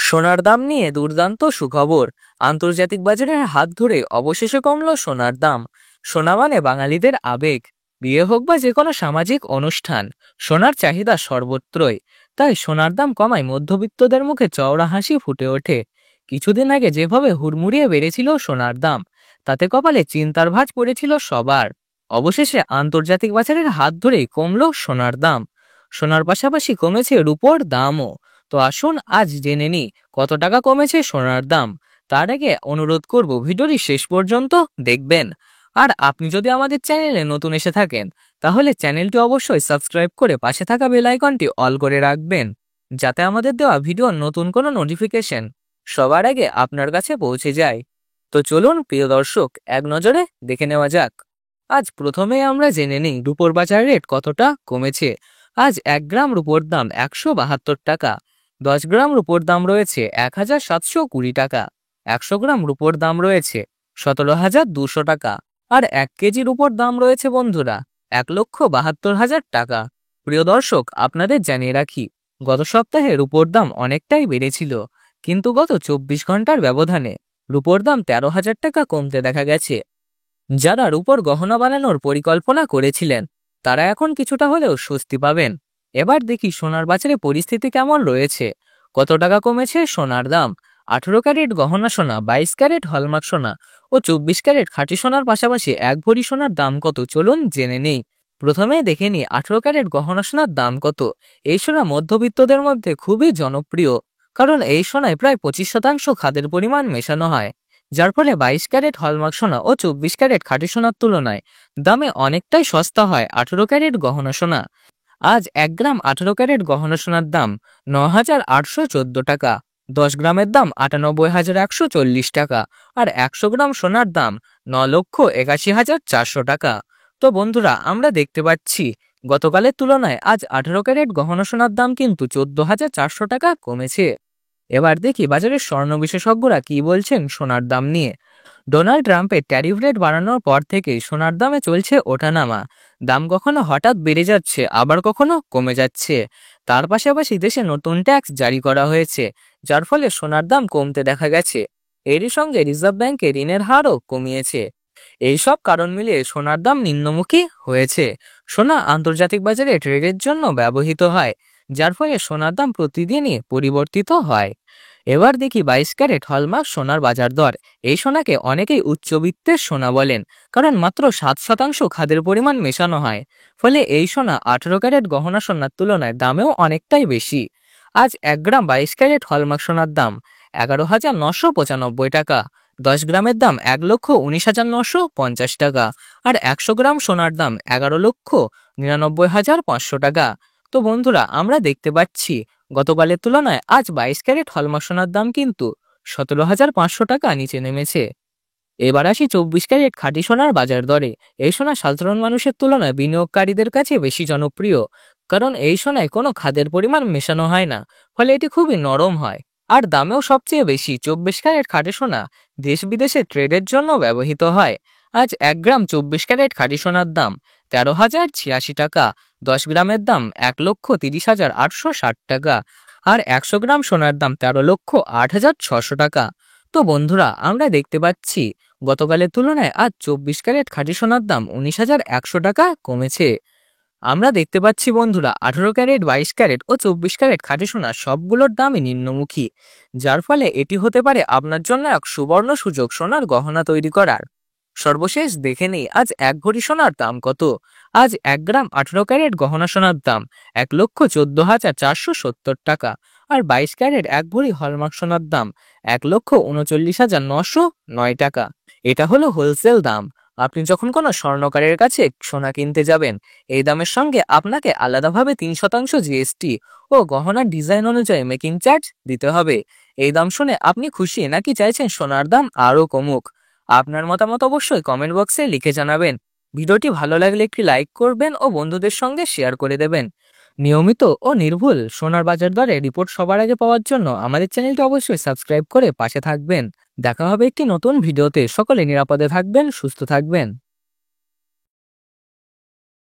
সোনার দাম নিয়ে দুর্দান্ত সুখবর। আন্তর্জাতিক বাজারের হাত ধরে অবশেষে কমল সোনার দাম। সোনা মানে বাঙালিদের আবেগ। বিয়ে হোক বা যে কোনো সামাজিক অনুষ্ঠান, সোনার চাহিদা সর্বত্রই। তাই সোনার দাম কমায় মধ্যবিত্তদের মুখে চওড়া হাসি ফুটে ওঠে। কিছুদিন আগে যেভাবে হুড়মুড়িয়ে বেড়েছিল সোনার দাম, তাতে কপালে চিন্তার ভাঁজ পড়েছিল সবার। অবশেষে আন্তর্জাতিক বাজারের হাত ধরেই কমল সোনার দাম। সোনার পাশাপাশি কমেছে রূপোর দামও। তো আসুন আজ জেনে নিই কত টাকা কমেছে সোনার দাম। তার আগে অনুরোধ করব ভিডিওটি শেষ পর্যন্ত দেখবেন। আর আপনি যদি আমাদের চ্যানেলে নতুন এসে থাকেন, তাহলে চ্যানেলটি অবশ্যই সাবস্ক্রাইব করে পাশে থাকা বেল আইকনটি অল করে রাখবেন, যাতে আমাদের দেওয়া ভিডিওর নতুন কোনো নোটিফিকেশন সবার আগে আপনার কাছে পৌঁছে যায়। তো চলুন প্রিয় দর্শক, এক নজরে দেখে নেওয়া যাক। আজ প্রথমে আমরা জেনে নিই রূপোর বাজার রেট কতটা কমেছে। আজ 1 গ্রাম রূপোর দাম 172 টাকা। 10 গ্রাম রূপোর দাম রয়েছে 1720 টাকা। 100 গ্রাম রূপোর দাম রয়েছে 17,200 টাকা। আর 1 কেজি রূপোর দাম রয়েছে বন্ধুরা 1,72,000 টাকা। প্রিয় দর্শক, আপনাদের জানিয়ে রাখি, গত সপ্তাহে রূপোর দাম অনেকটাই বেড়েছিল, কিন্তু গত 24 ঘন্টার ব্যবধানে রূপোর দাম 13,000 টাকা কমতে দেখা গেছে। যারা রূপোর গহনা বানানোর পরিকল্পনা করেছিলেন, তারা এখন কিছুটা হলেও স্বস্তি পাবেন। এবার দেখি সোনার বাজারে পরিস্থিতি কেমন রয়েছে। কত টাকা কমেছে সোনার দাম। 18 ক্যারেট গহনা সোনা, 22 ক্যারেট হলমার্ক সোনা ও 24 ক্যারেট খাঁটি সোনার পাশাপাশি 1 ভরি সোনার দাম কত, চলুন জেনে নেই। প্রথমে দেখে নিই 18 ক্যারেট গহনা সোনার দাম কত। এই সোনা মধ্যবিত্তদের মধ্যে খুবই জনপ্রিয়, কারণ এই সোনায় প্রায় 25% খাদের পরিমাণ মেশানো হয়, যার ফলে 22 ক্যারেট হলমার্ক সোনা ও 24 ক্যারেট খাঁটি সোনার তুলনায় দামে অনেকটাই সস্তা হয় 18 ক্যারেট গহনা সোনা। আজ 1 গ্রাম 18 ক্যারেট গহনা সোনার দাম 9,814 টাকা। 10 গ্রামের দাম 98,140 টাকা। আর 100 গ্রাম সোনার দাম 9,81,400 টাকা। তো বন্ধুরা, আমরা দেখতে পাচ্ছি গতকালের তুলনায় আজ 18 ক্যারেট গহনা সোনার দাম কিন্তু 14,400 টাকা কমেছে। এবার দেখি বাজারের স্বর্ণ বিশেষজ্ঞরা কি বলছেন সোনার দাম নিয়ে। ডোনাল্ড ট্রাম্পের ট্যারিফ রেট বাড়ানোর পর থেকেই সোনার দামে চলছে ওঠানামা। দাম কখনো হঠাৎ বেড়ে যাচ্ছে, আবার কখনো কমে যাচ্ছে। তার পাশাপাশি দেশে নতুন ট্যাক্স জারি করা হয়েছে, যার ফলে সোনার দাম কমতে দেখা গেছে। এরই সঙ্গে রিজার্ভ ব্যাংকে ঋণের হারও কমিয়েছে। এইসব কারণ মিলিয়ে সোনার দাম নিম্নমুখী হয়েছে। সোনা আন্তর্জাতিক বাজারে ট্রেডের জন্য ব্যবহৃত হয়, যার ফলে সোনার দাম প্রতিদিনই পরিবর্তিত হয়। এবার দেখি 22 ক্যারেট হলমার্ক সোনার বাজার দর। এই সোনাকে অনেকেই উচ্চবিত্তের সোনা বলেন, কারণ মাত্র 7% খাদের পরিমাণ মেশানো হয়। ফলে এই সোনা 18 ক্যারেট গহনা সোনার তুলনায় দামেও অনেকটাই বেশি। আজ 1 গ্রাম 22 ক্যারেট হলমার্ক সোনার দাম 11,995 টাকা। 10 গ্রামের দাম 1,19,950 টাকা। আর 100 গ্রাম সোনার দাম 11,99,500 টাকা। তো বন্ধুরা, আমরা দেখতে পাচ্ছি গতকালের তুলনায় আজ 22 ক্যারেট হলমার্ক সোনার দাম কিন্তু 17,500 টাকা নিচে নেমেছে। এবার আসি 24 ক্যারেট খাঁটি সোনার বাজার দরে। এই সোনা সাধারণ মানুষের তুলনায় বিনিয়োগকারীদের কাছে বেশি জনপ্রিয়, কারণ এই সোনায় কোনো খাদের পরিমাণ মেশানো হয় না, ফলে এটি খুবই নরম হয়। আর দামেও সবচেয়ে বেশি। 24 ক্যারেট খাঁটি সোনা দেশ বিদেশে ট্রেডের জন্য ব্যবহৃত হয়। আজ 1 গ্রাম 24 ক্যারেট খাঁটি সোনার দাম 13,086 টাকা। 10 গ্রামের দাম 1,30,860 টাকা। আর 100 গ্রাম সোনার দাম 13,08,600 টাকা। তো বন্ধুরা, আমরা দেখতে পাচ্ছি গতকালের তুলনায় আজ 24 ক্যারেট খাঁটি সোনার দাম 19,100 টাকা কমেছে। আমরা দেখতে পাচ্ছি বন্ধুরা, 18 ক্যারেট, 22 ক্যারেট ও 24 ক্যারেট খাঁটি সোনা সবগুলোর দামই নিম্নমুখী, যার ফলে এটি হতে পারে আপনার জন্য এক সুবর্ণ সুযোগ সোনার গহনা তৈরি করার। সর্বশেষ দেখে নেই আজ 1 ভরি সোনার দাম কত। আজ 1 গ্রাম 18 ক্যারেট গহনা সোনার দাম 1,14,470 টাকা। আর 22 ক্যারেট 1 ভরি হলমার্ক সোনার দাম 1,39,909 টাকা। এটা হলো হোলসেল দাম। আপনি যখন কোনো স্বর্ণকারের কাছে সোনা কিনতে যাবেন, এই দামের সঙ্গে আপনাকে আলাদাভাবে 3% জিএসটি ও গহনার ডিজাইন অনুযায়ী মেকিং চার্জ দিতে হবে। এই দাম শুনে আপনি খুশি, নাকি চাইছেন সোনার দাম আরও কমুক? আপনার মতামত অবশ্যই কমেন্ট বক্সে লিখে জানাবেন। ভিডিওটি ভালো লাগলে একটি লাইক করবেন ও বন্ধুদের সঙ্গে শেয়ার করে দেবেন। নিয়মিত ও নির্ভুল সোনার বাজার দরে রিপোর্ট সবার আগে পাওয়ার জন্য আমাদের চ্যানেলটি অবশ্যই সাবস্ক্রাইব করে পাশে থাকবেন। দেখা হবে একটি নতুন ভিডিওতে। সকলে নিরাপদে থাকবেন, সুস্থ থাকবেন।